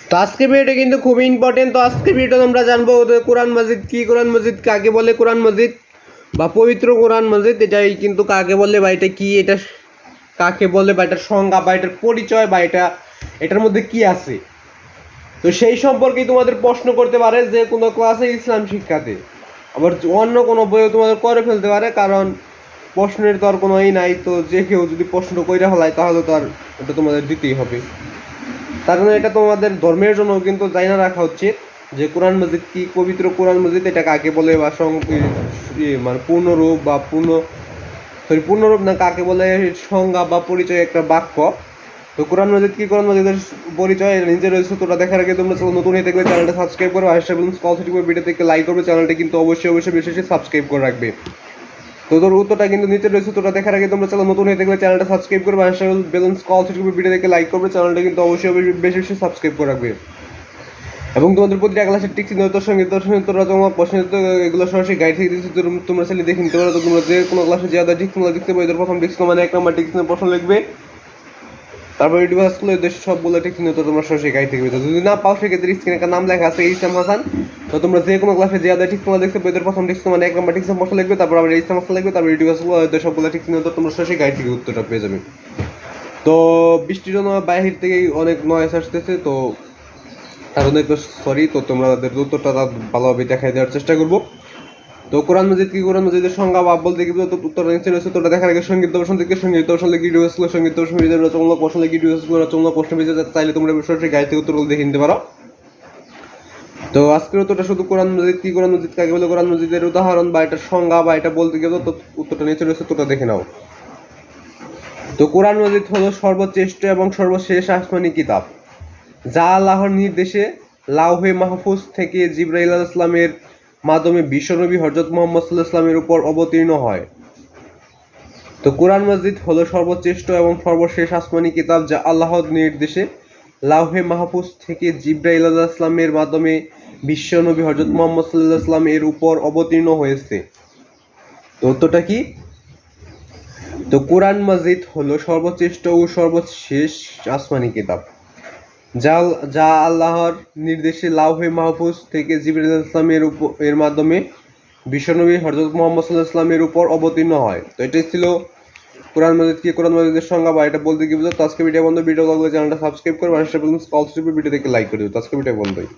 তো আজকে ভিডিওটা কিন্তু খুবই ইম্পর্টেন্ট। তো আজকে ভিডিওটা আমরা জানবো কোরআন মজিদ কি, কোরআন মজিদ কাকে বলে, কোরআন মজিদ বা পবিত্র কোরআন মজিদ এটাই কিন্তু কাকে বলে বা এটা কি, এটা কাকে বলে বা এটার সংজ্ঞা বা এটার পরিচয় বা এটার মধ্যে কি আছে। তো সেই সম্পর্কে তোমাদের প্রশ্ন করতে পারে যে কোনো ক্লাসে ইসলাম শিক্ষাতে, আবার অন্য কোনো বইও তোমাদের করে ফেলতে পারে, কারণ প্রশ্নের তো আর কোনো নাই। তো যে কেউ যদি প্রশ্ন কইরা ফেলায় তাহলে তো আর ওটা তোমাদের দিতেই হবে। তার কারণে এটা তোমাদের ধর্মের জন্য কিন্তু জানা রাখা উচিত যে কোরআন মজিদ কি, পবিত্র কোরআন মজিদ এটা কাকে বলে বা মানে পূর্ণরূপ বা পূর্ণরূপ না কাকে বলে সংজ্ঞা বা পরিচয় একটা বাক্য। তো কোরআন মজিদ কি, কোরআন মজিদের পরিচয় নিজের রয়েছে। তোরা দেখার আগে তোমরা নতুন হয়ে থাকলে চ্যানেলটা সাবস্ক্রাইব করো, আর ভিডিও থেকে লাইক করবে, চ্যানেলটা কিন্তু অবশ্যই বেশি সাবস্ক্রাইব করে রাখবে। তো তোর উত্তরটা কিন্তু নিচে রয়েছে। তোরা দেখার আগে তোমরা চ্যানেল নতুন হয়ে থাকলে চ্যানেলটা সাবস্ক্রাইব করবে, আর ভিডিও থেকে লাইক করবে, চ্যানেলটা কিন্তু অবশ্যই বেশি সাবস্ক্রাইব করে রাখবে। এবং তোমাদের প্রতিটা ক্লাসের টিক্স তোর সঙ্গে তোরা তোমার প্রশ্ন এগুলো সরাসরি গাইড থেকে দিচ্ছি, তোমরা চাইলে দেখে নিতে পারো। তো তোমরা যে কোনো ক্লাসে যে টিক্স তোমরা দেখতে পাবো, এদের প্রথম টিক্স মানে 1 নম্বর টিক্স প্রশ্ন লিখবে, তারপর ইউটিউব স্কুলে সবগুলো টিক্স নিয়ে তো তোমরা সরাসরি গাইড থেকে পেতে। যদি না পাও সেক্ষেত্রে স্ক্রিনে একটা নাম লেখা আছে ইসলাম হাসান। তো তোমরা যে কোনো ক্লাসে যে টিক্স তোমরা দেখতে পাবো, এদের প্রথম টিক্স মানে 1 নম্বর টিক্স প্রশ্ন লিখবে, তারপর আবার ইসলাম হাসান লিখবে, তারপর ইউটিউব স্কুলে সবগুলো টিক্স নিয়ে তো তোমরা সরাসরি গাইড থেকে উত্তরটা পেয়ে যাবে। তো বৃষ্টির জন্য বাহির থেকে অনেক নয়েস আসতেছে, তো তার জন্য একটু সরি। তো তোমরা তাদের উত্তরটা ভালোভাবে দেখাই দেওয়ার চেষ্টা করবো। তো কোরআন মজিদ কি, কোরআন মজিদের সংজ্ঞা বা বলতে কি তো উত্তরটা নিচে রয়েছে। তোটা দেখার আগে সঙ্গীত দর্শন থেকে সঙ্গীত দর্শন লিখে ইউটিউব স্কুলের সঙ্গীত দর্শন ভিডিও রচনা প্রশ্ন লিখে ইউটিউব স্কুলের রচনা প্রশ্ন ভিডিও চাইলে তোমরা সরাসরি গাইড থেকে উত্তরগুলো দেখে নিতে পারো। তো আজকের উত্তরটা শুধু কোরআন মজিদ কি, কোরআন মজিদ কাকে বলে, কোরআন মজিদের উদাহরণ বা এটার সংজ্ঞা বা এটা বলতে গেলে তো উত্তরটা নিচে রয়েছে, তোটা দেখে নাও। তো কোরআন মজিদ হলো সর্বশ্রেষ্ঠ এবং সর্বশেষ আসমানি কিতাব, যা আল্লাহর নির্দেশে লাউহে মাহফুজ থেকে জিবরাইল আলাইহিস সালামের মাধ্যমে বিশ্বনবী হযরত মুহাম্মদ সাল্লাল্লাহু আলাইহি ওয়াসাল্লামের উপর অবতীর্ণ হয়। তো কোরআন মজিদ হলো সর্বশ্রেষ্ঠ এবং সর্বশেষ আসমানি কিতাব, যা আল্লাহর নির্দেশে লাউহে মাহফুজ থেকে জিবরাইল আলাইহিস সালামের মাধ্যমে বিশ্বনবী হযরত মুহাম্মদ সাল্লাল্লাহু আলাইহি ওয়াসাল্লামের উপর অবতীর্ণ হয়েছে। তো উত্তরটা কি? তো কোরআন মজিদ হলো সর্বশ্রেষ্ঠ ও সর্বশেষ আসমানি কিতাব, যা আল্লাহর নির্দেশে লাউহে মাহফুজ থেকে জিবরাইল আলাইহিস সালামের এর মাধ্যমে বিশ্বনবী হযরত মুহাম্মদ সাল্লাল্লাহু আলাইহি ওয়াসাল্লামের উপর অবতীর্ণ হয়। তো এটাই ছিল কোরআন মজিদ কি, কোরআন মজিদের সংজ্ঞা বা এটা বলতে কি বুঝো। তো আজকে ভিডিও বন্ধ। ভিডিও লাগলে চ্যানেলটা সাবস্ক্রাইব করবে, আর ভিডিও থেকে লাইক করে দিও। তো আজকে ভিডিও বন্ধই।